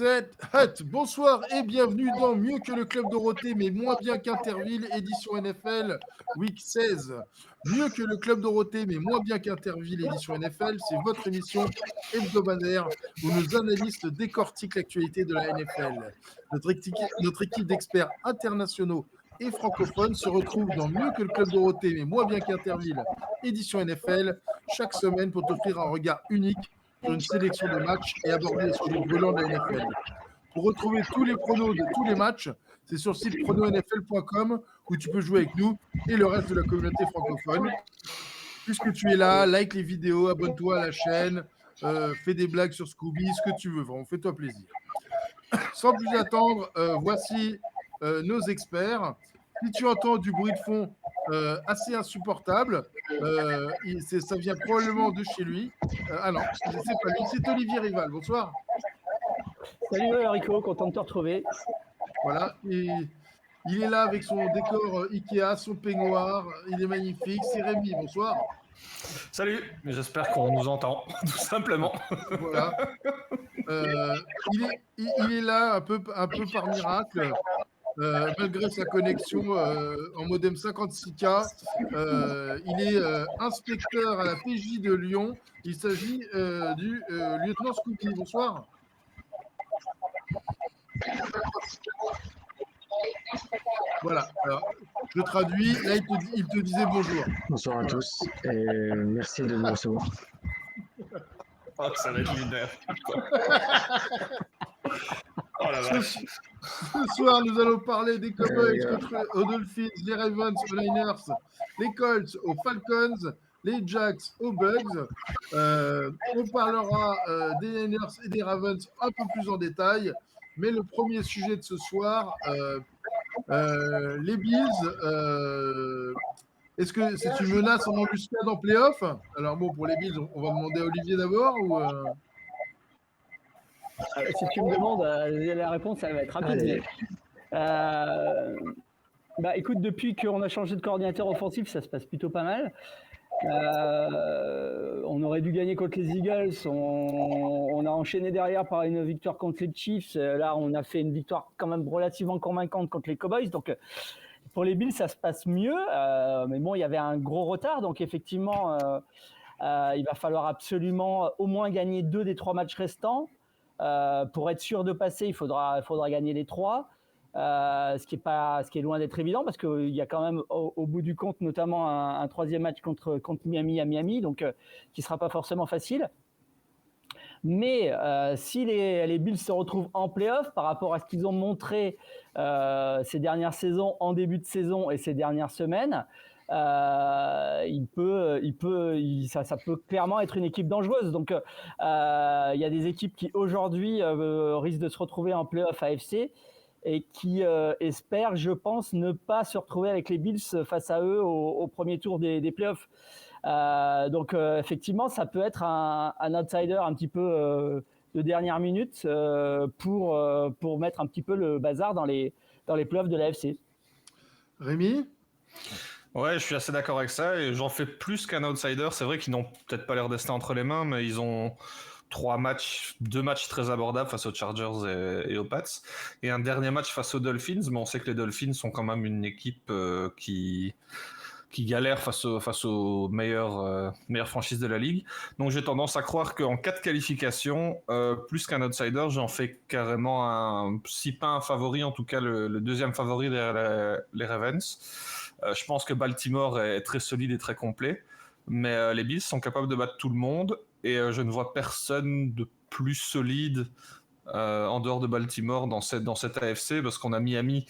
Set Hut. Bonsoir et bienvenue dans Mieux que le Club Dorothée, mais moins bien qu'Interville, édition NFL, week 16. Mieux que le Club Dorothée, mais moins bien qu'Interville, édition NFL, c'est votre émission hebdomadaire où nos analystes décortiquent l'actualité de la NFL. Notre équipe d'experts internationaux et francophones se retrouve dans Mieux que le Club Dorothée, mais moins bien qu'Interville, édition NFL, chaque semaine pour t'offrir un regard unique sur une sélection de matchs et aborder les sujets brûlants de la NFL. Pour retrouver tous les pronos de tous les matchs, c'est sur le site prononfl.com où tu peux jouer avec nous et le reste de la communauté francophone. Puisque tu es là, like les vidéos, abonne-toi à la chaîne, fais des blagues sur Scooby, ce que tu veux, vraiment, fais-toi plaisir. Sans plus attendre, voici nos experts. Si tu entends du bruit de fond assez insupportable, ça vient probablement de chez lui. Ah non, c'est pas lui, c'est Olivier Rival. Bonsoir. Salut Rico, content de te retrouver. Voilà, et il est là avec son décor Ikea, son peignoir, il est magnifique. C'est Rémi, bonsoir. Salut, j'espère qu'on nous entend, tout simplement. Voilà. Il est là un peu par miracle. Malgré sa connexion en modem 56K, il est inspecteur à la PJ de Lyon. Il s'agit du lieutenant Scooby. Bonsoir. Voilà. Alors, je traduis. Là, il te disait bonjour. Bonsoir à tous et merci de me recevoir. Oh, ça va être lunaire. Oh la vache. Ce soir, nous allons parler des Cowboys contre aux Dolphins, les Ravens aux Niners, les Colts aux Falcons, les Jacks aux Bugs. On parlera des Niners et des Ravens un peu plus en détail. Mais le premier sujet de ce soir, les Bills. Est-ce que c'est une menace en embuscade en playoff? Alors bon, pour les Bills, on va demander à Olivier d'abord ou Si tu me demandes, la réponse, ça va être rapide. Écoute, depuis qu'on a changé de coordinateur offensif, ça se passe plutôt pas mal. On aurait dû gagner contre les Eagles. On a enchaîné derrière par une victoire contre les Chiefs. Là, on a fait une victoire quand même relativement convaincante contre les Cowboys. Donc, pour les Bills, ça se passe mieux. Mais bon, il y avait un gros retard. Donc, effectivement, il va falloir absolument au moins gagner 2 des 3 matchs restants. Pour être sûr de passer, il faudra gagner les 3. Ce qui est loin d'être évident parce qu'il y a quand même au bout du compte notamment un troisième match contre Miami à Miami, donc qui sera pas forcément facile. Mais si les Bills se retrouvent en play-off par rapport à ce qu'ils ont montré ces dernières saisons, en début de saison et ces dernières semaines, ça peut clairement être une équipe dangereuse. Donc, il y a des équipes qui aujourd'hui risquent de se retrouver en play-off AFC et qui espèrent, je pense, ne pas se retrouver avec les Bills face à eux au premier tour des playoffs. Donc, effectivement, ça peut être un outsider un petit peu de dernière minute pour mettre un petit peu le bazar dans les playoffs de l'AFC. Rémi? Ouais, je suis assez d'accord avec ça et j'en fais plus qu'un outsider. C'est vrai qu'ils n'ont peut-être pas leur destin entre les mains, mais ils ont 2 matchs très abordables face aux Chargers et aux Pats, et un dernier match face aux Dolphins, mais on sait que les Dolphins sont quand même une équipe qui galère face aux meilleures franchises de la ligue. Donc j'ai tendance à croire qu'en cas de qualification, plus qu'un outsider, j'en fais carrément si pas un favori, en tout cas le deuxième favori derrière les Ravens. Je pense que Baltimore est très solide et très complet, mais les Bills sont capables de battre tout le monde. Et je ne vois personne de plus solide en dehors de Baltimore dans cette AFC, parce qu'on a Miami,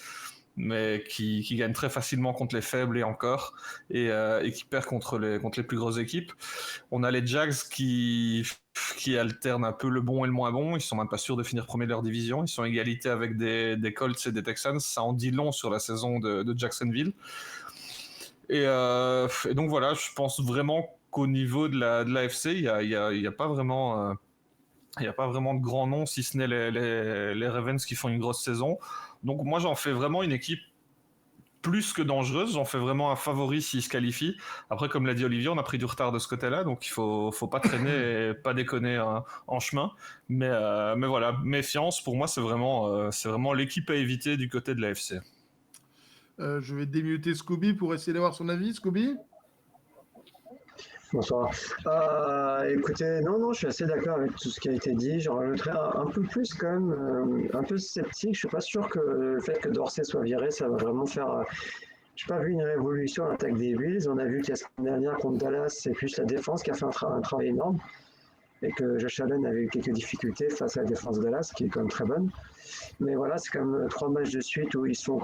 mais qui gagne très facilement contre les faibles et encore, et qui perd contre les plus grosses équipes. On a les Jags qui alternent un peu le bon et le moins bon. Ils sont même pas sûrs de finir premier de leur division. Ils sont en égalité avec des Colts et des Texans. Ça en dit long sur la saison de Jacksonville. Et donc voilà, je pense vraiment qu'au niveau de l'AFC, il y a pas vraiment de grands noms, si ce n'est les Ravens qui font une grosse saison. Donc moi, j'en fais vraiment une équipe plus que dangereuse. J'en fais vraiment un favori s'ils se qualifient. Après, comme l'a dit Olivier, on a pris du retard de ce côté-là, donc il faut pas traîner et pas déconner en chemin. Mais voilà, méfiance, pour moi, c'est vraiment l'équipe à éviter du côté de l'AFC. Je vais démuter Scooby pour essayer d'avoir son avis. Scooby? Bonsoir. Écoutez, non, je suis assez d'accord avec tout ce qui a été dit. J'en rajouterais un peu plus quand même, un peu sceptique. Je suis pas sûr que le fait que Dorsey soit viré, ça va vraiment faire. J'ai pas vu une révolution à l'attaque des Bills. On a vu que la semaine dernière contre Dallas, c'est plus la défense qui a fait un travail énorme et que Josh Allen avait eu quelques difficultés face à la défense de Dallas, qui est quand même très bonne. Mais voilà, c'est quand même 3 matchs de suite où ils sont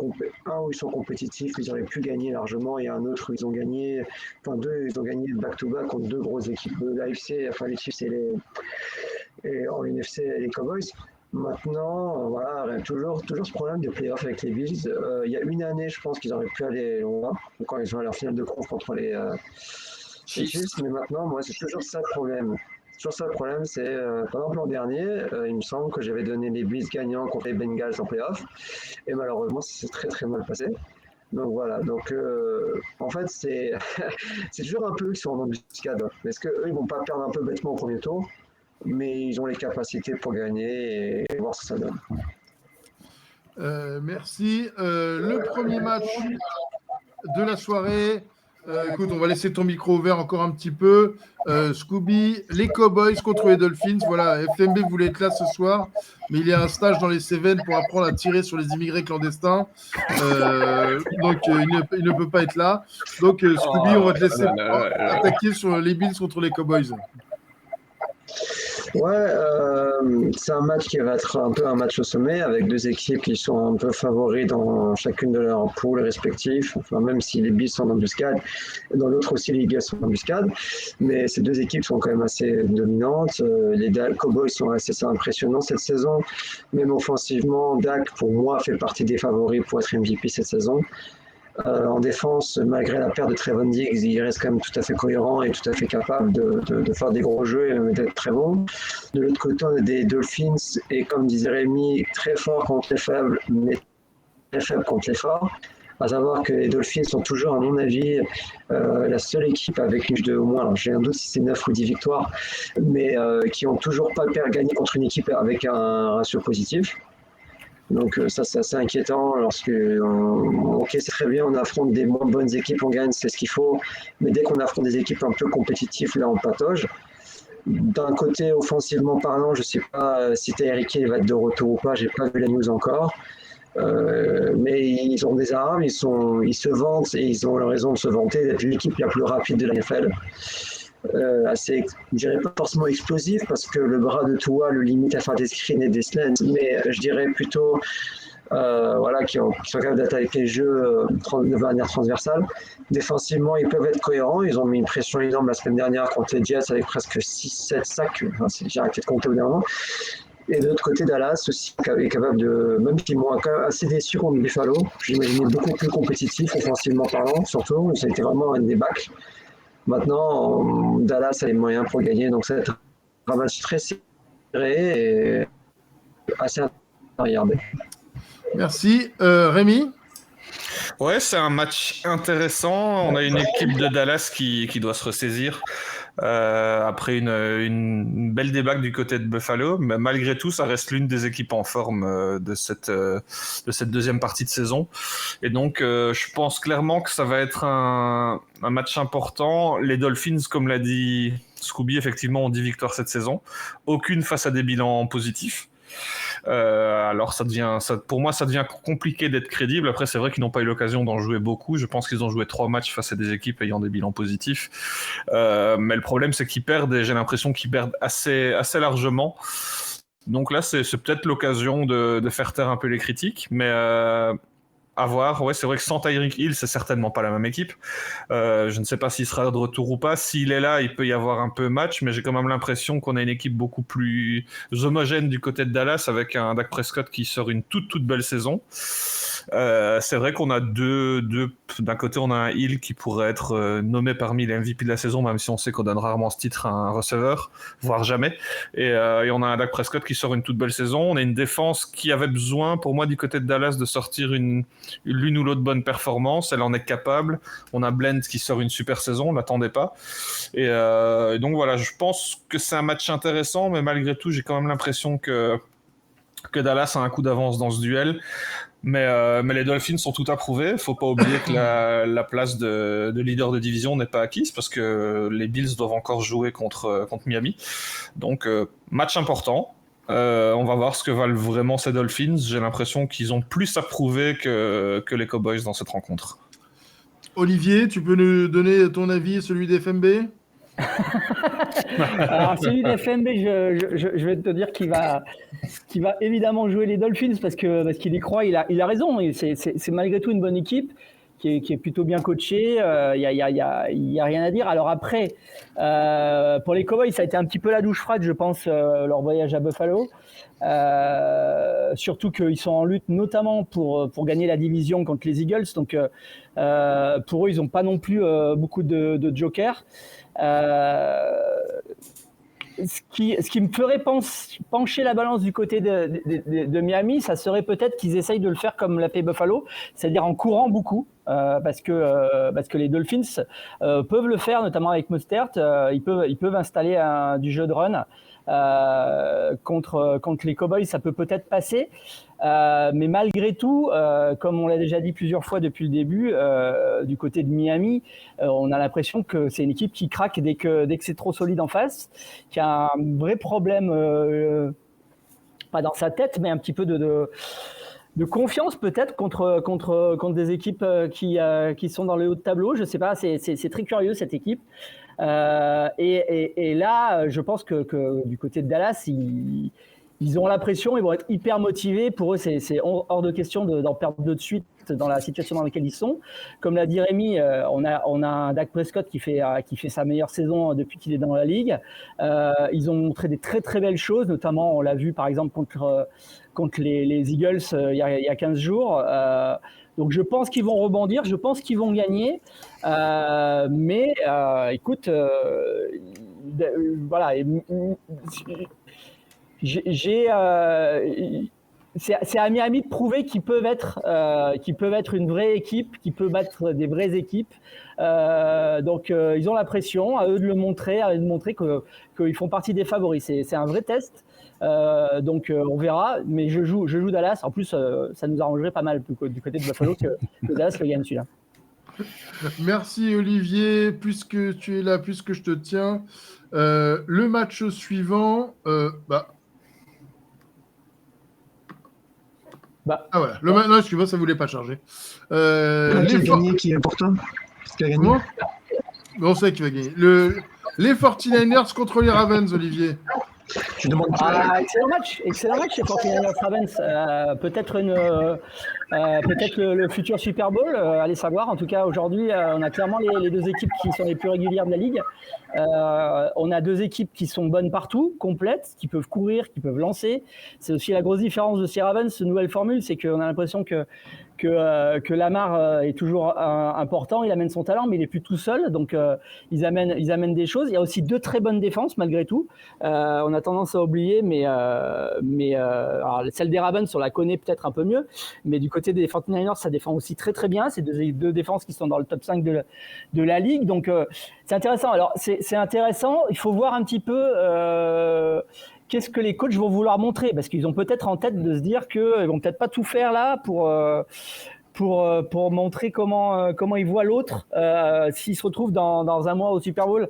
compétitifs, ils auraient pu gagner largement, et un autre où ils ont gagné, enfin 2, ils ont gagné back-to-back contre 2 grosses équipes de l'AFC, enfin les Chiefs et en NFC les Cowboys. Maintenant, voilà, toujours ce problème de playoff avec les Bills. Il y a une année, je pense qu'ils auraient pu aller loin, quand ils ont à leur finale de conf contre les Chiefs, mais maintenant, moi, c'est toujours ça le problème. Sur ça, le problème, c'est par exemple l'an dernier, il me semble que j'avais donné les Bills gagnants contre les Bengals en playoff, et malheureusement, ça s'est très très mal passé. Donc voilà, en fait, c'est toujours un peu eux qui sont en embuscade. Parce qu'eux, ils vont pas perdre un peu bêtement au premier tour, mais ils ont les capacités pour gagner et voir ce que ça donne. Merci. Le premier match de la soirée. Écoute, on va laisser ton micro ouvert encore un petit peu. Scooby, les Cowboys contre les Dolphins. Voilà, FMB voulait être là ce soir, mais il y a un stage dans les Cévennes pour apprendre à tirer sur les immigrés clandestins. Donc, il ne peut pas être là. Donc, Scooby, on va te laisser attaquer sur les Bills contre les Cowboys. Ouais, c'est un match qui va être un peu un match au sommet avec 2 équipes qui sont un peu favoris dans chacune de leurs poules respectifs. Enfin, même si les Bills sont en embuscade, dans l'autre aussi les Eagles sont en embuscade. Mais ces 2 équipes sont quand même assez dominantes. Les Cowboys sont assez impressionnants cette saison. Même offensivement, Dak, pour moi, fait partie des favoris pour être MVP cette saison. En défense, malgré la perte de Trevon Diggs, il reste quand même tout à fait cohérent et tout à fait capable de faire des gros jeux et d'être très bon. De l'autre côté, on a des Dolphins et, comme disait Rémi, très forts contre les faibles, mais très faibles contre les forts. À savoir que les Dolphins sont toujours, à mon avis, la seule équipe avec une de au moins, alors j'ai un doute si c'est 9 ou 10 victoires, mais qui n'ont toujours pas gagné contre une équipe avec un ratio positif. Donc ça, c'est assez inquiétant lorsque, ok, c'est très bien, on affronte des moins bonnes équipes, on gagne, c'est ce qu'il faut, mais dès qu'on affronte des équipes un peu compétitives, là, on patauge. D'un côté, offensivement parlant, je ne sais pas si Tyreek Hill va être de retour ou pas, j'ai pas vu la news encore. Mais ils ont des armes, ils se vantent et ils ont raison de se vanter d'être l'équipe la plus rapide de la NFL. Assez, je dirais pas forcément explosif parce que le bras de Tua le limite à faire des screens et des slants, mais je dirais plutôt voilà, qui sont capables d'attaquer le jeu de manière transversale. Défensivement, ils peuvent être cohérents. Ils ont mis une pression énorme la semaine dernière contre les Jets avec presque 6-7 sacs. Enfin, j'ai arrêté de compter au bout d'un moment. Et de l'autre côté, Dallas aussi est capable de, même s'ils m'ont quand même assez déçu contre Buffalo, j'imaginais beaucoup plus compétitif offensivement parlant, surtout. Ça a été vraiment un débâcle. Maintenant, Dallas a les moyens pour gagner, donc ça va être un match très serré et assez intéressant à regarder. Merci. Rémi? Ouais, c'est un match intéressant. On a une équipe de Dallas qui doit se ressaisir après une belle débâcle du côté de Buffalo. Mais malgré tout, ça reste l'une des équipes en forme de cette deuxième partie de saison. Et donc, je pense clairement que ça va être un match important. Les Dolphins, comme l'a dit Scooby, effectivement, ont 10 victoires cette saison. Aucune face à des bilans positifs. Alors pour moi ça devient compliqué d'être crédible. Après, c'est vrai qu'ils n'ont pas eu l'occasion d'en jouer beaucoup. Je pense qu'ils ont joué 3 matchs face à des équipes ayant des bilans positifs, mais le problème c'est qu'ils perdent, et j'ai l'impression qu'ils perdent assez largement. Donc là c'est peut-être l'occasion de faire taire un peu les critiques, mais à voir. Ouais, c'est vrai que sans Tyreek Hill, c'est certainement pas la même équipe. Je ne sais pas s'il sera de retour ou pas. S'il est là, il peut y avoir un peu match, mais j'ai quand même l'impression qu'on a une équipe beaucoup plus homogène du côté de Dallas, avec un Dak Prescott qui sort une toute belle saison. C'est vrai qu'on a d'un côté, on a un Hill qui pourrait être nommé parmi les MVP de la saison, même si on sait qu'on donne rarement ce titre à un receveur, voire jamais. Et on a un Dak Prescott qui sort une toute belle saison. On a une défense qui avait besoin, pour moi, du côté de Dallas, de sortir l'une ou l'autre bonne performance. Elle en est capable. On a Blend qui sort une super saison, on l'attendait pas. Et donc voilà, je pense que c'est un match intéressant, mais malgré tout, j'ai quand même l'impression que Dallas a un coup d'avance dans ce duel. Mais les Dolphins sont tout à prouver. Faut pas oublier que la place de leader de division n'est pas acquise parce que les Bills doivent encore jouer contre Miami. Donc, match important. On va voir ce que valent vraiment ces Dolphins. J'ai l'impression qu'ils ont plus à prouver que les Cowboys dans cette rencontre. Olivier, tu peux nous donner ton avis et celui des FMB? Alors, celui des FMB, je vais te dire qu'il va évidemment jouer les Dolphins parce qu'il y croit. Il a raison. C'est malgré tout une bonne équipe qui est plutôt bien coachée. Il y a rien à dire. Alors après, pour les Cowboys, ça a été un petit peu la douche froide, je pense, leur voyage à Buffalo. Surtout qu'ils sont en lutte notamment pour gagner la division contre les Eagles. Donc pour eux, ils n'ont pas non plus beaucoup de jokers. Ce qui me ferait pencher la balance du côté de Miami, ça serait peut-être qu'ils essayent de le faire comme l'a fait Buffalo, c'est-à-dire en courant beaucoup, parce que les Dolphins peuvent le faire, notamment avec Mostert. Ils peuvent installer du jeu de run. Contre les Cowboys, ça peut peut-être passer. Mais malgré tout, comme on l'a déjà dit plusieurs fois depuis le début, du côté de Miami, on a l'impression que c'est une équipe qui craque dès que c'est trop solide en face, qui a un vrai problème, pas dans sa tête, mais un petit peu de confiance peut-être contre des équipes qui sont dans le haut de tableau. Je sais pas, c'est très curieux cette équipe. Et là, je pense que du côté de Dallas, ils ont la pression, ils vont être hyper motivés. Pour eux, c'est hors de question d'en perdre deux de suite dans la situation dans laquelle ils sont. Comme l'a dit Rémi, on a un Dak Prescott qui fait sa meilleure saison depuis qu'il est dans la ligue. Ils ont montré des très très belles choses, notamment on l'a vu par exemple contre les Eagles il y a 15 jours. Donc je pense qu'ils vont rebondir, je pense qu'ils vont gagner. Mais écoute, voilà. C'est à Miami de prouver qu'ils peuvent être une vraie équipe, qu'ils peuvent battre des vraies équipes. Donc ils ont la pression, à eux de le montrer, à eux de montrer qu'ils font partie des favoris. C'est un vrai test. Donc on verra, mais je joue Dallas. En plus, ça nous arrangerait pas mal du côté de Buffalo que Dallas le gagne celui-là. Merci Olivier, puisque tu es là, puisque je te tiens. Le match suivant, ah voilà, le match suivant, ça ne voulait pas charger. Qui a gagné, qui est pour toi? Qui a gagné? On sait qui va gagner. Les 49ers contre les Ravens, Olivier. Je demande excellent match chez 49ers Ravens. Peut-être le futur Super Bowl, allez savoir. En tout cas, aujourd'hui, on a clairement les deux équipes qui sont les plus régulières de la ligue. On a deux équipes qui sont bonnes partout, complètes, qui peuvent courir, qui peuvent lancer. C'est aussi la grosse différence de ces Ravens, cette nouvelle formule, c'est qu'on a l'impression que Lamar est toujours important, il amène son talent, mais il n'est plus tout seul, donc ils amènent des choses. Il y a aussi deux très bonnes défenses, malgré tout. On a tendance à oublier, mais alors, celle des Ravens, on la connaît peut-être un peu mieux, mais du côté des 49ers, ça défend aussi très très bien. C'est deux défenses qui sont dans le top 5 de la ligue, donc c'est intéressant. Alors c'est intéressant, il faut voir un petit peu qu'est-ce que les coachs vont vouloir montrer, parce qu'ils ont peut-être en tête de se dire qu'ils vont peut-être pas tout faire là pour montrer comment ils voient l'autre s'ils se retrouvent dans un mois au Super Bowl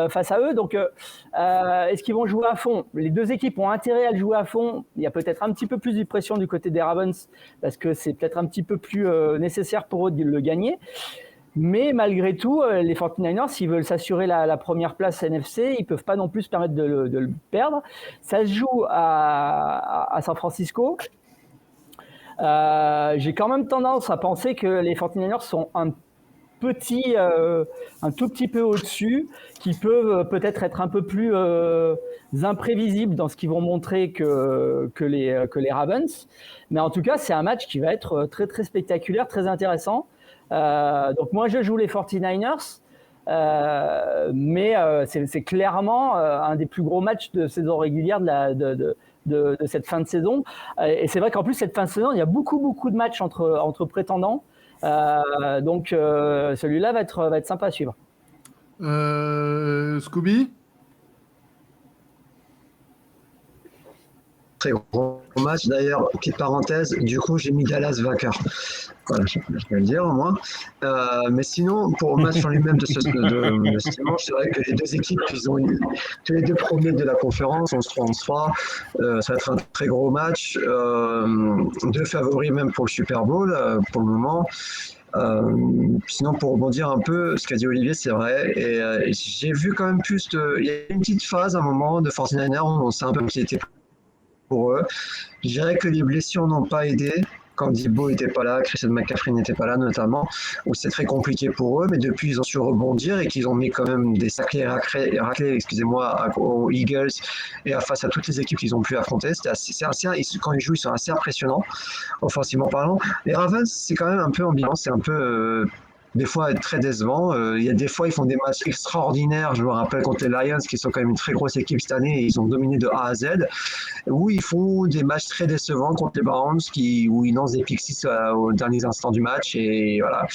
face à eux. Donc, est-ce qu'ils vont jouer à fond? Les deux équipes ont intérêt à le jouer à fond. Il y a peut-être un petit peu plus de pression du côté des Ravens parce que c'est peut-être un petit peu plus nécessaire pour eux de le gagner. Mais malgré tout, les 49ers, s'ils veulent s'assurer la première place NFC, ils ne peuvent pas non plus se permettre de le perdre. Ça se joue à San Francisco. J'ai quand même tendance à penser que les 49ers sont un un tout petit peu au-dessus, qui peuvent peut-être être un peu plus imprévisibles dans ce qu'ils vont montrer que les Ravens. Mais en tout cas, c'est un match qui va être très, très spectaculaire, très intéressant. Donc moi, je joue les 49ers. Mais c'est clairement un des plus gros matchs de saison régulière de cette fin de saison. Et c'est vrai qu'en plus, cette fin de saison, il y a beaucoup de matchs entre prétendants. Donc celui-là va être sympa à suivre. Scooby? Très gros match. D'ailleurs, petite parenthèse, du coup, j'ai mis Dallas vainqueur. Voilà, je peux le dire au moins. Mais sinon, pour le match en lui-même de ce dimanche, c'est vrai que les deux équipes, ils ont tous les deux premiers de la conférence, 11-3-11-3. Ça va être un très gros match. Deux favoris même pour le Super Bowl pour le moment. Sinon, pour rebondir un peu, ce qu'a dit Olivier, c'est vrai. Et j'ai vu quand même plus de. Il y a une petite phase à un moment de 49ers où on sait un peu qui était pour eux. Je dirais que les blessures n'ont pas aidé. Quand Debo n'était pas là, Christian McCaffrey n'était pas là notamment, où c'est très compliqué pour eux, mais depuis ils ont su rebondir et qu'ils ont mis quand même des sacrés raclés, aux Eagles et face à toutes les équipes qu'ils ont pu affronter. Quand ils jouent, ils sont assez impressionnants, offensivement parlant. Les Ravens, c'est quand même un peu ambiant, c'est un peu des fois très décevant. Il y a des fois, ils font des matchs extraordinaires. Je me rappelle contre les Lions, qui sont quand même une très grosse équipe cette année, et ils ont dominé de A à Z. Où ils font des matchs très décevants contre les Browns, où ils lancent des pick six aux derniers instants du match. Et voilà.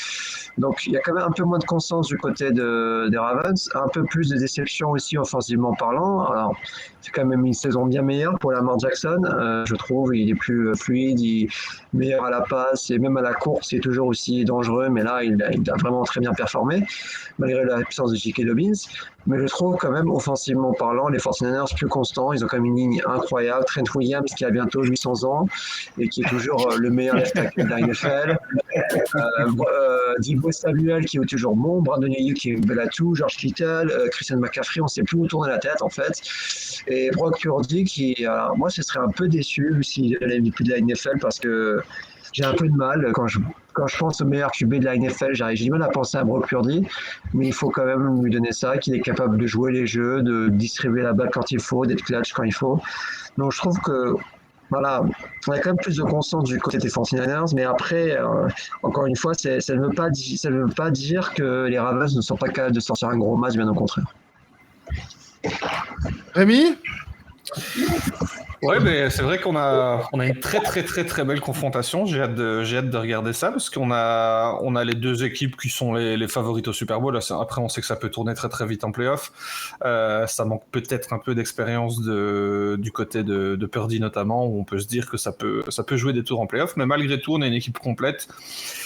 Donc, il y a quand même un peu moins de constance du côté des Ravens, un peu plus de déception aussi offensivement parlant. Alors, c'est quand même une saison bien meilleure pour Lamar Jackson. Je trouve, il est plus fluide, il est meilleur à la passe et même à la course, il est toujours aussi dangereux. Mais là, il a vraiment très bien performé, malgré la puissance de J.K. Dobbins. Mais je trouve quand même, offensivement parlant, les 49ers plus constants. Ils ont quand même une ligne incroyable. Trent Williams, qui a bientôt 800 ans et qui est toujours le meilleur left tackle de la NFL. Debo Samuel, qui est toujours bon. Brandon Ayuk, qui est bel atout. George Kittle, Christian McCaffrey, on ne sait plus où tourner la tête, en fait. Et Brock Purdy, qui, moi, ce serait un peu déçu s'il est MVP de la NFL, parce que j'ai un peu de mal quand je pense au meilleur QB de la NFL, j'ai du mal à penser à Brock Purdy, mais il faut quand même lui donner ça, qu'il est capable de jouer les jeux, de distribuer la balle quand il faut, d'être clutch quand il faut. Donc je trouve que voilà, on a quand même plus de constance du côté des 49ers, mais après, encore une fois, ça ne veut pas dire que les Ravens ne sont pas capables de sortir un gros match, bien au contraire. Rémi? Ouais, mais c'est vrai qu'on a une très belle confrontation. J'ai hâte de regarder ça parce qu'on a les deux équipes qui sont les favorites au Super Bowl. Après, on sait que ça peut tourner très vite en playoff. Ça manque peut-être un peu d'expérience du côté de Purdy notamment, où on peut se dire que ça peut jouer des tours en playoff. Mais malgré tout, on a une équipe complète.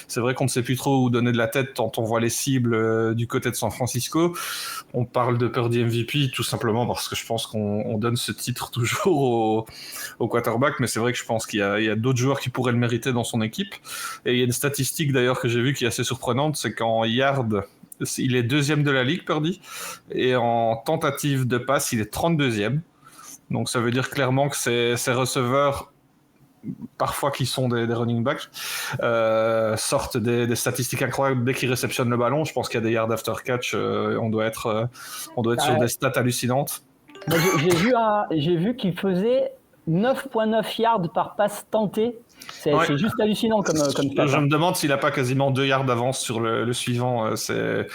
C'est vrai qu'on ne sait plus trop où donner de la tête quand on voit les cibles du côté de San Francisco. On parle de Purdy MVP tout simplement parce que je pense qu'on donne ce titre toujours au quarterback, mais c'est vrai que je pense qu'il y a d'autres joueurs qui pourraient le mériter dans son équipe. Et il y a une statistique d'ailleurs que j'ai vue qui est assez surprenante, c'est qu'en yard, il est 2e de la ligue, Purdy, et en tentative de passe, il est 32e. Donc ça veut dire clairement que ces receveurs, parfois qui sont des running backs, sortent des statistiques incroyables dès qu'ils réceptionnent le ballon. Je pense qu'il y a des yards after catch, on doit être sur des stats hallucinantes. J'ai vu qu'il faisait 9,9 yards par passe tentée. C'est juste hallucinant comme stat. Je me demande s'il n'a pas quasiment 2 yards d'avance sur le suivant. C'est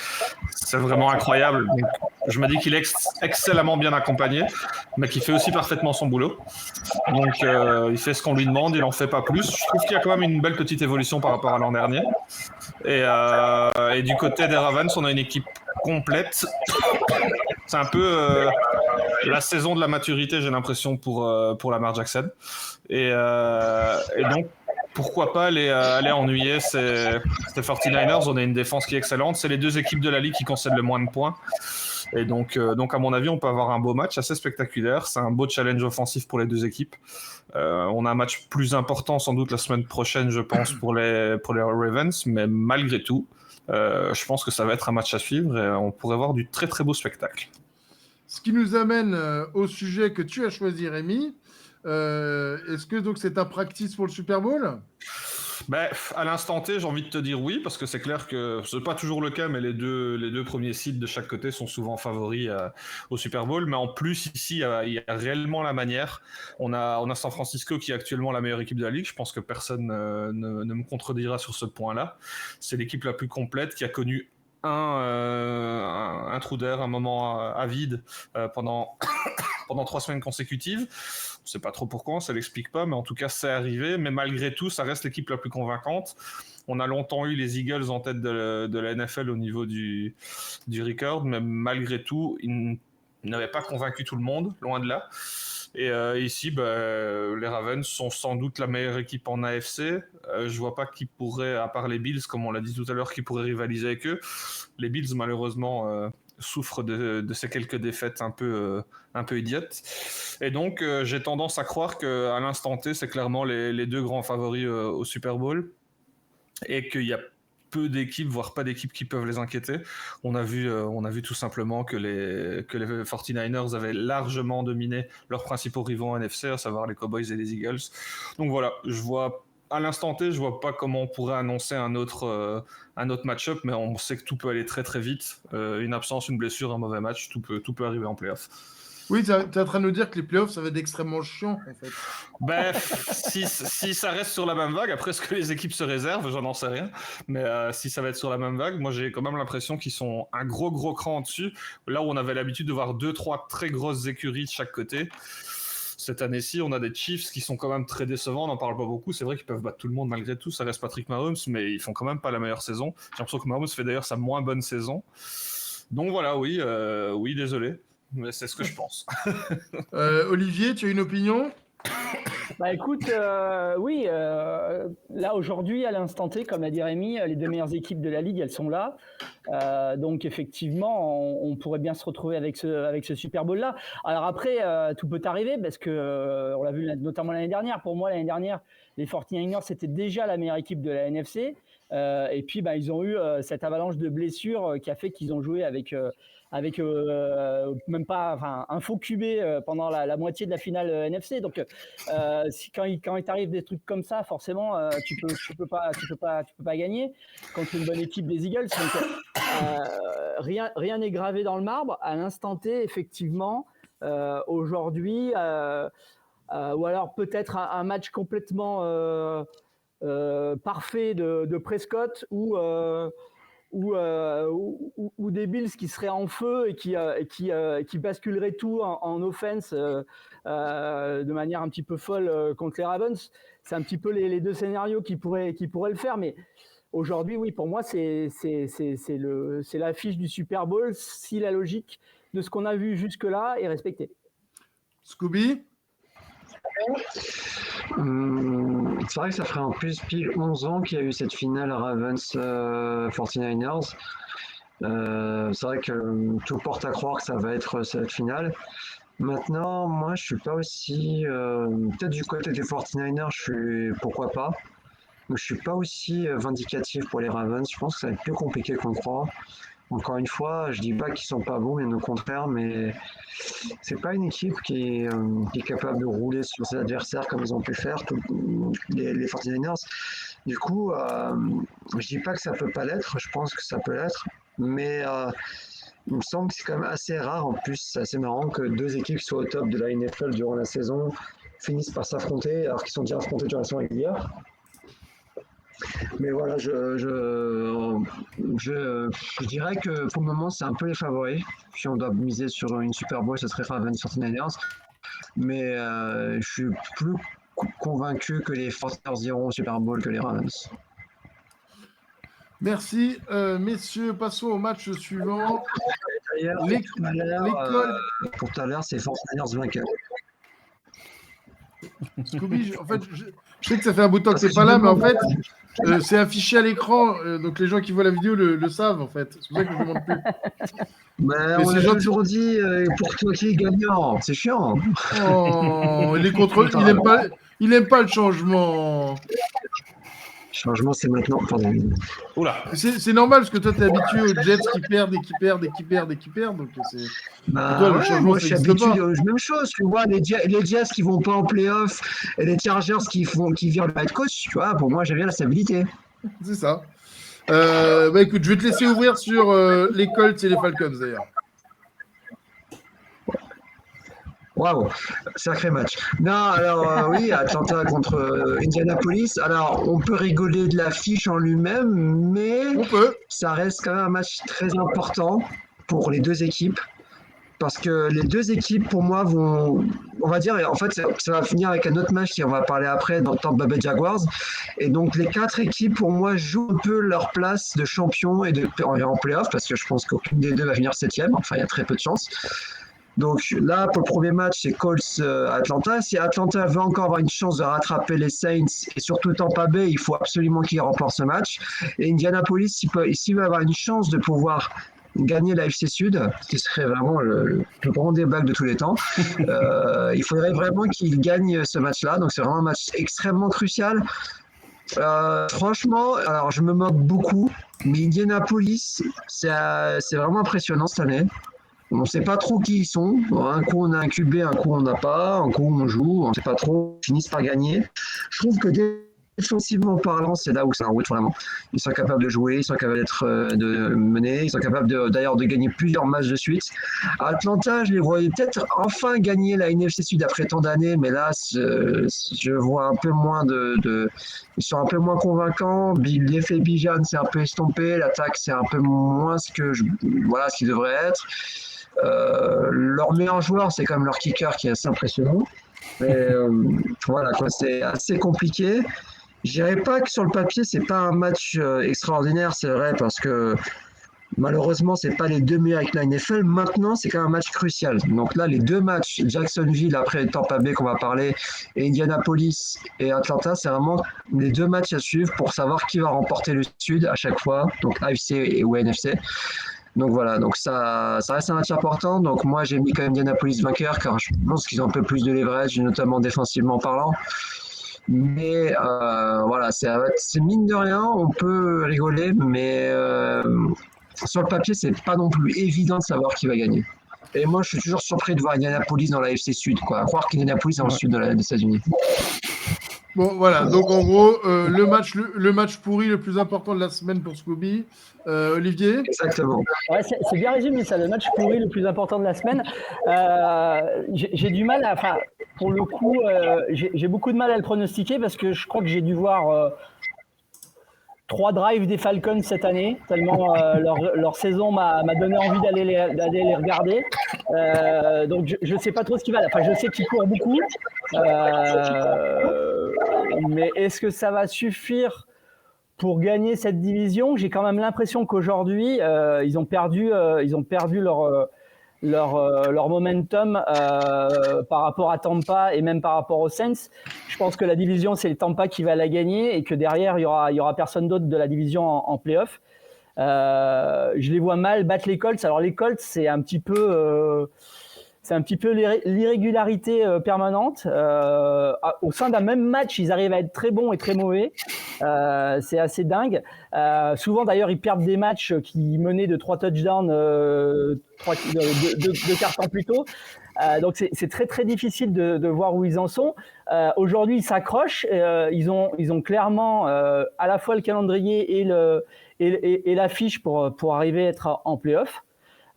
vraiment incroyable. Donc, je me dis qu'il est excellemment bien accompagné, mais qu'il fait aussi parfaitement son boulot. Donc, il fait ce qu'on lui demande, il n'en fait pas plus. Je trouve qu'il y a quand même une belle petite évolution par rapport à l'an dernier. Et du côté des Ravens, on a une équipe complète. C'est un peu la saison de la maturité, j'ai l'impression, pour Lamar Jackson. Et donc, pourquoi pas aller ennuyer ces 49ers. On a une défense qui est excellente. C'est les deux équipes de la ligue qui concèdent le moins de points. Et donc, à mon avis, on peut avoir un beau match assez spectaculaire. C'est un beau challenge offensif pour les deux équipes. On a un match plus important sans doute la semaine prochaine, je pense, pour les Ravens. Mais malgré tout, je pense que ça va être un match à suivre et on pourrait voir du très très beau spectacle. Ce qui nous amène au sujet que tu as choisi, Rémi. Est-ce que donc c'est un practice pour le Super Bowl ? À l'instant T, j'ai envie de te dire oui, parce que c'est clair que c'est pas toujours le cas, mais les deux premiers sites de chaque côté sont souvent favoris au Super Bowl. Mais en plus, ici, il y a réellement la manière. On a San Francisco qui est actuellement la meilleure équipe de la ligue. Je pense que personne ne me contredira sur ce point-là. C'est l'équipe la plus complète qui a connu un trou d'air, un moment à vide pendant 3 semaines consécutives. On ne sait pas trop pourquoi, ça ne l'explique pas, mais en tout cas, c'est arrivé. Mais malgré tout, ça reste l'équipe la plus convaincante. On a longtemps eu les Eagles en tête de la NFL au niveau du record, mais malgré tout, ils n'avaient pas convaincu tout le monde, loin de là. Et ici, les Ravens sont sans doute la meilleure équipe en AFC. Je vois pas qui pourrait, à part les Bills, comme on l'a dit tout à l'heure, qui pourrait rivaliser avec eux. Les Bills, malheureusement, souffrent de ces quelques défaites un peu idiotes. Et donc, j'ai tendance à croire qu'à l'instant T, c'est clairement les deux grands favoris au Super Bowl. Et qu'il y a peu d'équipes, voire pas d'équipes qui peuvent les inquiéter. On a vu tout simplement que les 49ers avaient largement dominé leurs principaux rivaux en NFC, à savoir les Cowboys et les Eagles. Donc voilà, à l'instant T, je vois pas comment on pourrait annoncer un autre match-up, mais on sait que tout peut aller très très vite. Une absence, une blessure, un mauvais match, tout peut arriver en playoff. Oui, tu es en train de nous dire que les playoffs, ça va être extrêmement chiant, en fait. Si ça reste sur la même vague, après, ce que les équipes se réservent, j'en sais rien. Mais si ça va être sur la même vague, moi, j'ai quand même l'impression qu'ils sont un gros cran en dessus. Là où on avait l'habitude de voir 2-3 très grosses écuries de chaque côté. Cette année-ci, on a des Chiefs qui sont quand même très décevants, on n'en parle pas beaucoup. C'est vrai qu'ils peuvent battre tout le monde malgré tout. Ça reste Patrick Mahomes, mais ils font quand même pas la meilleure saison. J'ai l'impression que Mahomes fait d'ailleurs sa moins bonne saison. Donc voilà, oui, désolé. Mais c'est ce que je pense. Olivier, tu as une opinion ? Écoute, oui, là aujourd'hui, à l'instant T, comme l'a dit Rémi, les deux meilleures équipes de la ligue, elles sont là. Donc effectivement, on pourrait bien se retrouver avec ce Super Bowl-là. Alors après, tout peut arriver parce que on l'a vu notamment l'année dernière. Pour moi, l'année dernière, les 49ers, c'était déjà la meilleure équipe de la NFC. Et puis, ils ont eu cette avalanche de blessures qui a fait qu'ils ont joué avec même pas un faux QB pendant la moitié de la finale NFC. Donc quand il t'arrive des trucs comme ça, forcément tu peux pas gagner contre une bonne équipe des Eagles. Donc rien n'est gravé dans le marbre. À l'instant T, effectivement, aujourd'hui, ou alors peut-être un match complètement parfait de Prescott ou des Bills qui seraient en feu et qui basculeraient tout en offense de manière un petit peu folle contre les Ravens. C'est un petit peu les deux scénarios qui pourraient le faire, mais aujourd'hui, oui, pour moi, c'est l'affiche du Super Bowl si la logique de ce qu'on a vu jusque-là est respectée. Scooby ? C'est vrai que ça ferait en plus pile 11 ans qu'il y a eu cette finale Ravens 49ers. C'est vrai que tout porte à croire que ça va être cette finale. Maintenant, moi, je suis pas aussi... peut-être du côté des 49ers, pourquoi pas. Mais je suis pas aussi vindicatif pour les Ravens. Je pense que ça va être plus compliqué qu'on croit. Encore une fois, je dis pas qu'ils sont pas bons, bien au contraire, mais c'est pas une équipe qui est capable de rouler sur ses adversaires comme ils ont pu faire les 49ers. Du coup, je dis pas que ça peut pas l'être, je pense que ça peut l'être, mais il me semble que c'est quand même assez rare. En plus, c'est assez marrant que deux équipes qui soient au top de la NFL durant la saison finissent par s'affronter alors qu'ils sont déjà affrontés durant la saison régulière. Mais voilà, je dirais que pour le moment, c'est un peu les favoris. Si on doit miser sur une Super Bowl, ce serait Ravens 49ers. Mais je suis plus convaincu que les 49ers iront au Super Bowl que les Ravens. Merci, messieurs. Passons au match suivant. Pour tout à l'heure, c'est 49ers vainqueurs. Scooby, en fait, je sais que ça fait un bout de temps que t'es pas là, mais en fait, c'est affiché à l'écran, donc les gens qui voient la vidéo le savent, en fait. C'est pour ça que je ne demande plus. Mais on a toujours dit pour toi qui est gagnant, c'est chiant. Oh, il est contre, il aime pas le changement. changement, c'est maintenant. Pardon. Oula. C'est normal parce que toi, t'es habitué aux Jets qui perdent et qui perdent et qui perdent et qui perdent. Donc, c'est. Bah, Toi, le ouais, changement, moi, ça je suis n'existe habitué pas. aux même chose. Tu vois, les Jets qui vont pas en playoff et les Chargers qui virent le head coach, tu vois, pour moi, j'aime bien la stabilité. C'est ça. Bah écoute, je vais te laisser ouvrir sur les Colts et les Falcons d'ailleurs. Waouh, sacré match. Non, alors oui, Atlanta contre Indianapolis. Alors, on peut rigoler de l'affiche en lui-même, mais On peut. ça reste quand même un match très important pour les deux équipes. Parce que les deux équipes, pour moi, vont, on va dire, en fait, ça va finir avec un autre match qui on va parler après dans Tampa Bay Jaguars. Et donc, les quatre équipes, pour moi, jouent un peu leur place de champion et en playoff, parce que je pense qu'aucune des deux va finir septième. Enfin, il y a très peu de chance. Donc là, pour le premier match, c'est Colts-Atlanta. Si Atlanta veut encore avoir une chance de rattraper les Saints et surtout Tampa Bay, il faut absolument qu'ils remportent ce match. Et Indianapolis, s'il veut avoir une chance de pouvoir gagner la FC Sud, ce qui serait vraiment le plus grand débat de tous les temps, il faudrait vraiment qu'il gagne ce match-là. Donc c'est vraiment un match extrêmement crucial. Franchement, alors je me moque beaucoup, mais Indianapolis, c'est vraiment impressionnant cette année. On ne sait pas trop qui ils sont. Un coup on a un QB, un coup on n'a pas, un coup on joue, on ne sait pas trop. Ils finissent par gagner. Je trouve que défensivement parlant, c'est là où c'est un route vraiment. Ils sont capables de jouer, ils sont capables de mener, ils sont capables d'ailleurs de gagner plusieurs matchs de suite. À Atlanta, je les voyais peut-être enfin gagner la NFC Sud après tant d'années, mais là, je vois un peu moins ils sont un peu moins convaincants. L'effet Bijan, c'est un peu estompé. L'attaque, c'est un peu moins ce qu'il devrait être. Leur meilleur joueur, c'est quand même leur kicker qui est assez impressionnant. Mais voilà, quoi, c'est assez compliqué. Je dirais pas que sur le papier, c'est pas un match extraordinaire, c'est vrai, parce que malheureusement, c'est pas les deux meilleurs avec la NFL. Maintenant, c'est quand même un match crucial. Donc là, les deux matchs, Jacksonville après Tampa Bay qu'on va parler, et Indianapolis et Atlanta, c'est vraiment les deux matchs à suivre pour savoir qui va remporter le Sud à chaque fois, donc AFC ou NFC. Donc voilà, donc ça reste un match important. Donc moi, j'ai mis quand même Indianapolis vainqueur, car je pense qu'ils ont un peu plus de leverage, notamment défensivement parlant. Mais voilà, c'est mine de rien, on peut rigoler, mais sur le papier, c'est pas non plus évident de savoir qui va gagner. Et moi, je suis toujours surpris de voir Indianapolis dans la FC Sud, quoi. Croire qu'Indianapolis est dans le sud des États-Unis. Bon, voilà. Donc, en gros, le match pourri le plus important de la semaine pour Scooby. Olivier? Exactement. Ouais, c'est bien résumé ça, le match pourri le plus important de la semaine. J'ai du mal à. Enfin, pour le coup, j'ai beaucoup de mal à le pronostiquer parce que je crois que j'ai dû voir 3 drives des Falcons cette année, tellement leur saison m'a donné envie d'aller les regarder. Donc je ne sais pas trop ce qui va. Enfin, je sais qu'ils courent beaucoup, mais est-ce que ça va suffire pour gagner cette division? J'ai quand même l'impression qu'aujourd'hui, ils ont perdu leur momentum par rapport à Tampa et même par rapport aux Saints. Je pense que la division, c'est Tampa qui va la gagner et que derrière, il y aura personne d'autre de la division en play-off. Je les vois mal battre les Colts. Alors les Colts, c'est un petit peu l'irrégularité permanente. Au sein d'un même match, ils arrivent à être très bons et très mauvais. C'est assez dingue. Souvent, d'ailleurs, ils perdent des matchs qui menaient de 3 touchdowns 2 quarts plus tôt. Donc, c'est très, très difficile de voir où ils en sont. Aujourd'hui, ils s'accrochent. Ils ont clairement à la fois le calendrier et l'affiche pour arriver à être en play-off.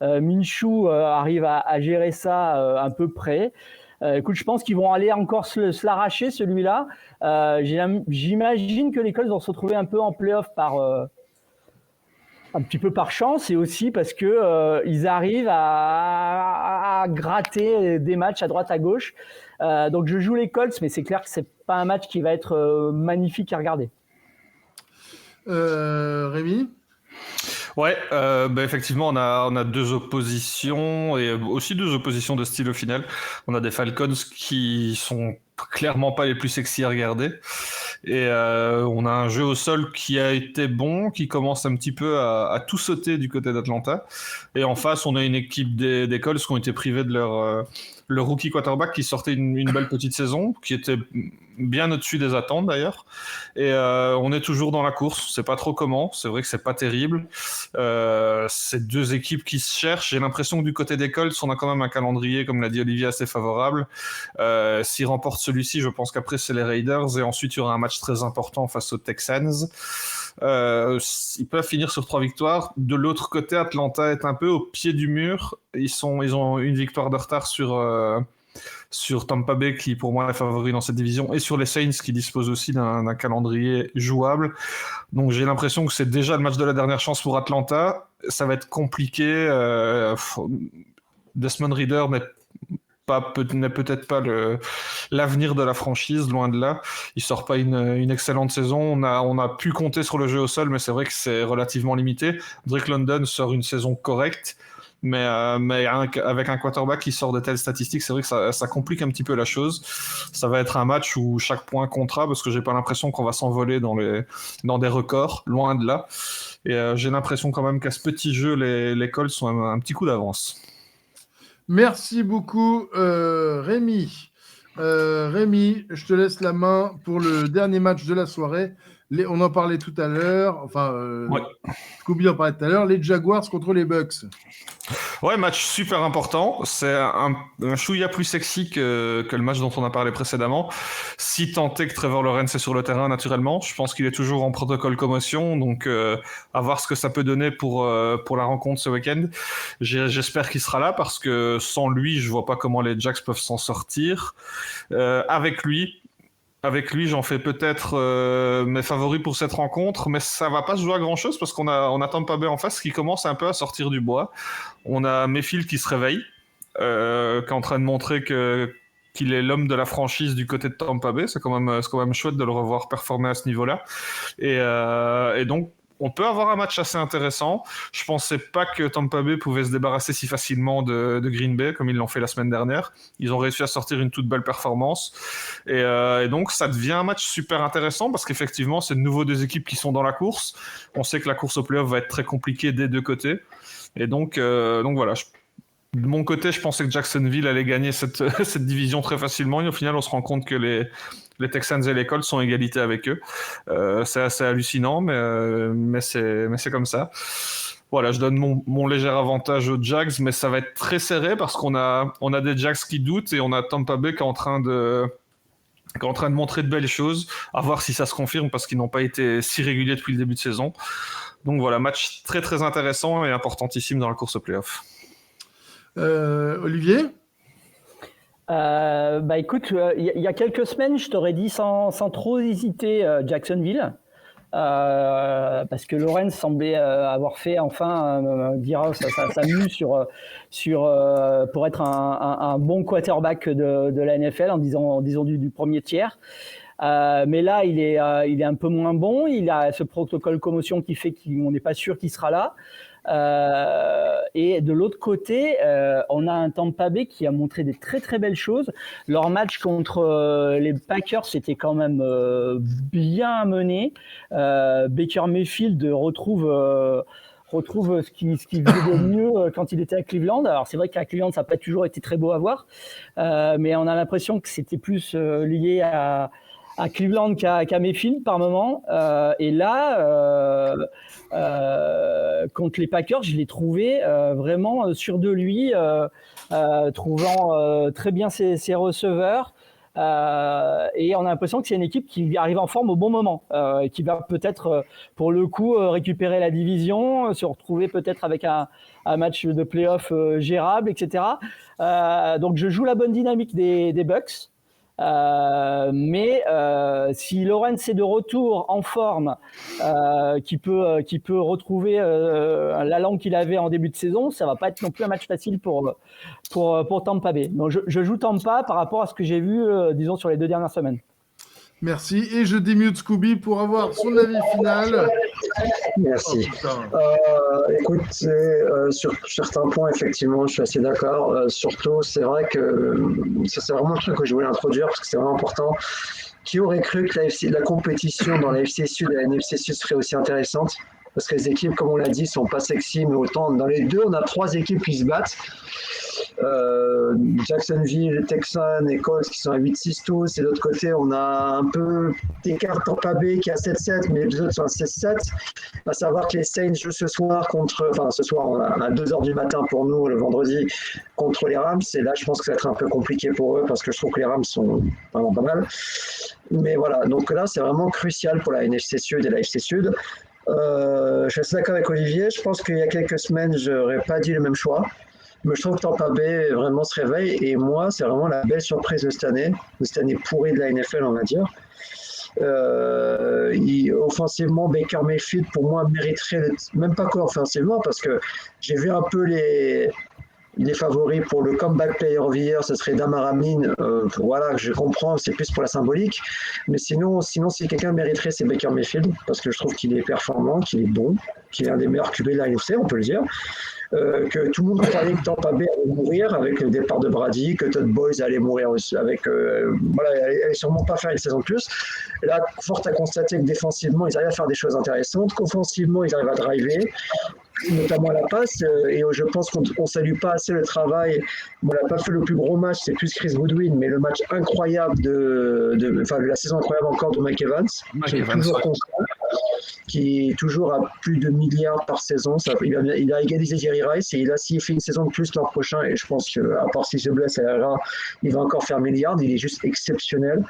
Minshew arrive à gérer ça à peu près. Écoute, je pense qu'ils vont aller encore se l'arracher, celui-là. J'imagine que les Colts vont se retrouver un peu en play-off un petit peu par chance et aussi parce que ils arrivent à gratter des matchs à droite à gauche. Donc je joue les Colts, mais c'est clair que c'est pas un match qui va être magnifique à regarder. Rémi? Ouais, effectivement, on a 2 oppositions et aussi 2 oppositions de style au final. On a des Falcons qui sont clairement pas les plus sexy à regarder et on a un jeu au sol qui a été bon, qui commence un petit peu à tout sauter du côté d'Atlanta. Et en face, on a une équipe des Colts qui ont été privés de le rookie quarterback qui sortait une belle petite saison, qui était bien au-dessus des attentes d'ailleurs. Et on est toujours dans la course. C'est pas trop comment. C'est vrai que c'est pas terrible. C'est deux équipes qui se cherchent. J'ai l'impression que du côté des Colts, on a quand même un calendrier, comme l'a dit Olivier, assez favorable. S'ils remportent celui-ci, je pense qu'après c'est les Raiders et ensuite il y aura un match très important face aux Texans. Ils peuvent finir sur 3 victoires. De l'autre côté, Atlanta est un peu au pied du mur. Ils ont une victoire de retard sur Tampa Bay, qui pour moi est favori dans cette division, et sur les Saints, qui disposent aussi d'un calendrier jouable. Donc j'ai l'impression que c'est déjà le match de la dernière chance pour Atlanta. Ça va être compliqué. Desmond Ridder n'est peut-être pas l'avenir de la franchise, loin de là. Il sort pas une excellente saison. On a pu compter sur le jeu au sol, mais c'est vrai que c'est relativement limité. Drake London sort une saison correcte, mais avec un quarterback qui sort de telles statistiques, c'est vrai que ça complique un petit peu la chose. Ça va être un match où chaque point comptera, parce que j'ai pas l'impression qu'on va s'envoler dans des records, loin de là. Et j'ai l'impression quand même qu'à ce petit jeu, les Colts sont un petit coup d'avance. Merci beaucoup, Rémi. Rémi, je te laisse la main pour le dernier match de la soirée. On en parlait tout à l'heure. Ouais. Scooby en parlait tout à l'heure. Les Jaguars contre les Bucks. Ouais, match super important. C'est un chouïa plus sexy que le match dont on a parlé précédemment. Si tant est que Trevor Lawrence est sur le terrain, naturellement. Je pense qu'il est toujours en protocole commotion. Donc, à voir ce que ça peut donner pour la rencontre ce week-end. J'espère qu'il sera là, parce que sans lui, je vois pas comment les Jacks peuvent s'en sortir. Avec lui, j'en fais peut-être mes favoris pour cette rencontre, mais ça va pas se jouer à grand-chose, parce qu'on a Tampa Bay en face qui commence un peu à sortir du bois. On a Mayfield qui se réveille, qui est en train de montrer qu'il est l'homme de la franchise du côté de Tampa Bay. C'est quand même chouette de le revoir performer à ce niveau-là. Et donc, on peut avoir un match assez intéressant. Je pensais pas que Tampa Bay pouvait se débarrasser si facilement de Green Bay, comme ils l'ont fait la semaine dernière. Ils ont réussi à sortir une toute belle performance. Et donc, ça devient un match super intéressant, parce qu'effectivement, c'est de nouveau deux équipes qui sont dans la course. On sait que la course au playoff va être très compliquée des deux côtés. Et donc voilà. De mon côté, je pensais que Jacksonville allait gagner cette division très facilement. Et au final, on se rend compte que les Texans et les Colts sont en égalité avec eux. C'est assez hallucinant, mais c'est comme ça. Voilà, je donne mon léger avantage aux Jags, mais ça va être très serré, parce qu'on a des Jags qui doutent, et on a Tampa Bay qui est en train de montrer de belles choses. À voir si ça se confirme, parce qu'ils n'ont pas été si réguliers depuis le début de saison. Donc voilà, match très très intéressant et importantissime dans la course au playoff. Olivier ? Écoute, il y a quelques semaines, je t'aurais dit sans trop hésiter Jacksonville, parce que Lawrence semblait avoir fait enfin ça mue pour être un bon quarterback de la NFL, en disant du premier tiers. Mais là, il est un peu moins bon. Il a ce protocole commotion qui fait qu'on n'est pas sûr qu'il sera là. Et de l'autre côté, on a un Tampa Bay qui a montré des très très belles choses. Leur match contre les Packers, c'était quand même bien mené. Baker Mayfield retrouve ce qu'il faisait de mieux quand il était à Cleveland. Alors c'est vrai qu'à Cleveland, ça n'a pas toujours été très beau à voir, mais on a l'impression que c'était plus lié à Cleveland qu'à Mayfield par moment. Et là, contre les Packers, je l'ai trouvé vraiment sûr de lui, trouvant très bien ses receveurs. Et on a l'impression que c'est une équipe qui arrive en forme au bon moment, et qui va peut-être, pour le coup, récupérer la division, se retrouver peut-être avec un match de play-off gérable, etc. Donc je joue la bonne dynamique des Bucks. Mais si Lawrence est de retour en forme, qui peut retrouver la langue qu'il avait en début de saison, ça va pas être non plus un match facile pour Tampa Bay. Donc je joue Tampa par rapport à ce que j'ai vu, disons, sur les 2 dernières semaines. Merci. Et je démute Scooby pour avoir son avis final. Merci. Écoute, sur certains points, effectivement, je suis assez d'accord. Surtout, c'est vrai que ça, c'est vraiment le truc que je voulais introduire, parce que c'est vraiment important. Qui aurait cru que la compétition dans la FC Sud et la NFC Sud serait aussi intéressante ? parce que les équipes, comme on l'a dit, sont pas sexy, mais autant dans les deux, on a 3 équipes qui se battent. Jacksonville, Texans et Colts qui sont à 8-6 tous, et de l'autre côté, on a un peu d'écart Tampa Bay qui est à 7-7, mais les autres sont à 16-7. À savoir que les Saints jouent ce soir à 2h du matin pour nous, le vendredi, contre les Rams, et là, je pense que ça va être un peu compliqué pour eux, parce que je trouve que les Rams sont vraiment pas mal. Mais voilà, donc là, c'est vraiment crucial pour la NFC Sud et la FC Sud. Je suis assez d'accord avec Olivier, je pense qu'il y a quelques semaines, je n'aurais pas dit le même choix. Mais je trouve que Tampa Bay vraiment se réveille, et moi, c'est vraiment la belle surprise de cette année pourrie de la NFL, on va dire. Offensivement, Baker Mayfield, pour moi, mériterait, même pas quoi offensivement, parce que j'ai vu un peu les favoris pour le comeback player of the year, ce serait Damar Hamlin. Voilà, je comprends, c'est plus pour la symbolique. Mais sinon si quelqu'un mériterait, c'est Baker Mayfield, parce que je trouve qu'il est performant, qu'il est bon, qu'il est un des meilleurs QB de la NFC, on peut le dire. Que tout le monde croyait que Tampa Bay allait mourir avec le départ de Brady, que Todd Bowles allait mourir aussi elle allait sûrement pas faire une saison de plus. Et là, fort à constater que défensivement, ils arrivent à faire des choses intéressantes, qu'offensivement, ils arrivent à driver, notamment à la passe, et je pense qu'on salue pas assez le travail. On n'a pas fait le plus gros match, c'est plus Chris Goodwin, mais le match incroyable la saison incroyable encore de Mike Evans, qui est toujours à plus de milliards par saison. Il a égalisé Jerry Rice, et s'il fait une saison de plus l'an prochain, et je pense qu'à part s'il se blesse à la il va encore faire milliards. Il est juste exceptionnel.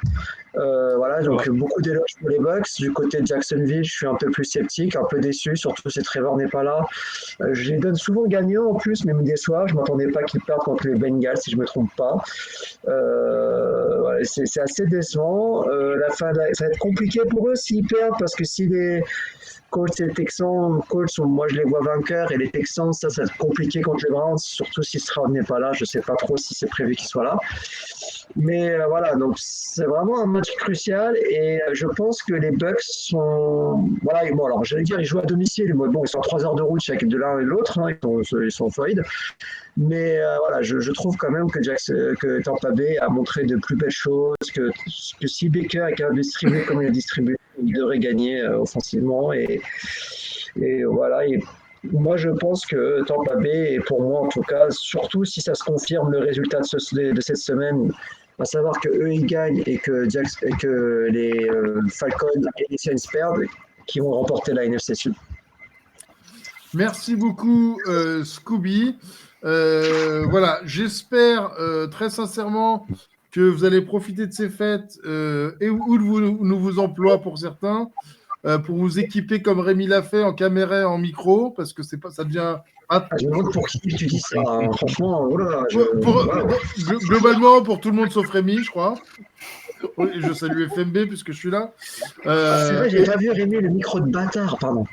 Voilà, donc beaucoup d'éloges pour les Bucks. Du côté de Jacksonville, je suis un peu plus sceptique, un peu déçu, surtout si Trevor n'est pas là. Je les donne souvent gagnants en plus, mais me déçoivent. Je ne m'attendais pas qu'ils perdent contre les Bengals, si je ne me trompe pas. Voilà, c'est assez décevant. Ça va être compliqué pour eux s'ils perdent, parce que si les Colts et les Texans, moi je les vois vainqueurs, et les Texans, ça va être compliqué contre les Browns, surtout si Stroud n'est pas là. Je ne sais pas trop si c'est prévu qu'il soit là. Mais voilà, donc c'est vraiment un match crucial, et je pense que les Bucks sont. Voilà, bon, alors j'allais dire, ils jouent à domicile, mais bon, ils sont à 3 heures de route chaque de l'un et de l'autre, hein, ils sont fluides. Mais voilà, je trouve quand même que Tampa Bay a montré de plus belles choses, que si Baker est capable de distribuer comme il a distribué, il devrait gagner offensivement. Et voilà. Moi, je pense que Tampa Bay, et pour moi en tout cas, surtout si ça se confirme le résultat de cette semaine, à savoir qu'eux ils gagnent et que les Falcons et les Saints perdent, qui vont remporter la NFC Sud. Merci beaucoup, Scooby. Voilà, j'espère très sincèrement que vous allez profiter de ces fêtes et où nous vous emploie pour certains, pour vous équiper comme Rémi l'a fait en caméra et en micro, parce que ça devient. Je me demande pour qui tu dis ça, hein. Franchement, globalement, pour tout le monde sauf Rémi, je crois. Oui, je salue FMB puisque je suis là. C'est vrai, j'ai pas vu Rémi, le micro de bâtard, pardon.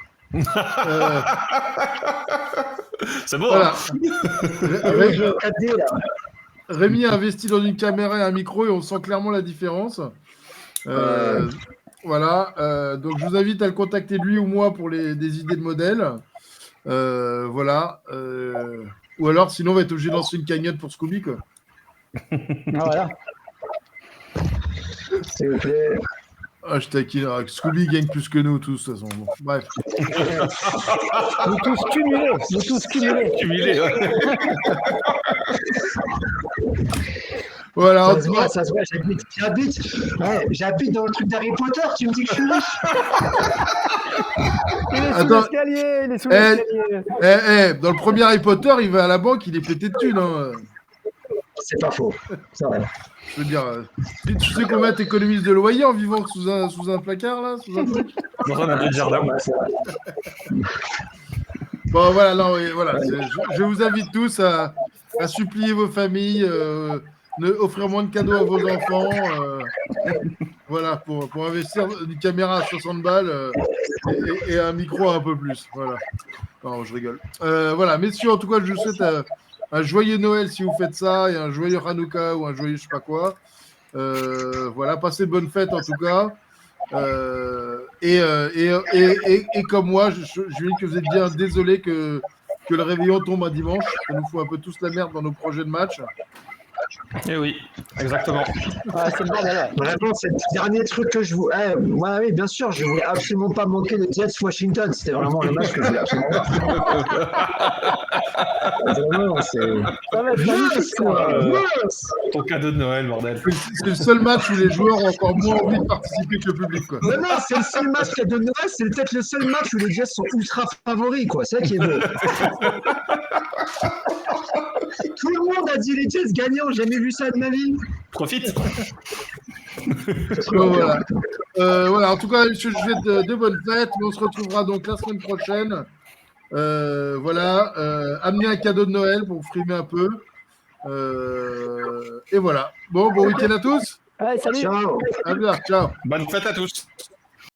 C'est beau, voilà. hein. Rémi a investi dans une caméra et un micro, et on sent clairement la différence. Voilà, donc je vous invite à le contacter lui ou moi pour des idées de modèles. Voilà. Ou alors, sinon, on va être obligé de lancer une cagnotte pour Scooby, quoi. Voilà. S'il vous plaît. Ah, je taquine. Scooby gagne plus que nous tous, de toute façon. Bon, bref. Nous tous cumulés. Ouais. Voilà. Ça se voit, j'habite dans le truc d'Harry Potter, tu me dis que je suis riche. Il est sous l'escalier, dans le premier Harry Potter, il va à la banque, il est pété de thunes. Hein. C'est pas faux, c'est vrai. Je veux dire, tu sais combien t'économises de loyer en vivant sous un placard, là, sous un truc? Dans un abri de jardin. Bon, voilà, non, voilà. Je vous invite tous à supplier vos familles, offrir moins de cadeaux à vos enfants, voilà, pour investir une caméra à 60 balles et un micro à un peu plus. Voilà. Non, je rigole. Voilà, messieurs, en tout cas, je vous souhaite un joyeux Noël si vous faites ça, et un joyeux Hanouka ou un joyeux je sais pas quoi. Voilà, passez de bonnes fêtes en tout cas. Et comme moi, je dis que vous êtes bien désolé que le réveillon tombe un dimanche. Ça nous fout un peu tous la merde dans nos projets de match. Et oui, exactement. Ouais, c'est le bordel, ouais. Vraiment, c'est le dernier truc que je voulais. Ouais, oui, bien sûr, je voulais absolument pas manquer les Jets Washington. C'était vraiment le match que je voulais absolument pas. Vraiment, c'est. Ça va être magnifique, ça. Ton cadeau de Noël, bordel. C'est le seul match où les joueurs ont encore moins envie de participer que le public, quoi. Non, non, c'est le seul match qu'il y a de Noël, c'est peut-être le seul match où les Jets sont ultra favoris, quoi. C'est ça qui est beau. Tout le monde a dit les Jets gagnants, j'ai jamais vu ça de ma vie. Profite. Bon, voilà. Voilà, en tout cas, je vous souhaite de bonnes fêtes, mais on se retrouvera donc la semaine prochaine. Voilà, amenez un cadeau de Noël pour vous frimer un peu. Et voilà. Bon week-end à tous. Ouais, salut. Ciao. À plus tard, ciao. Bonne fête à tous.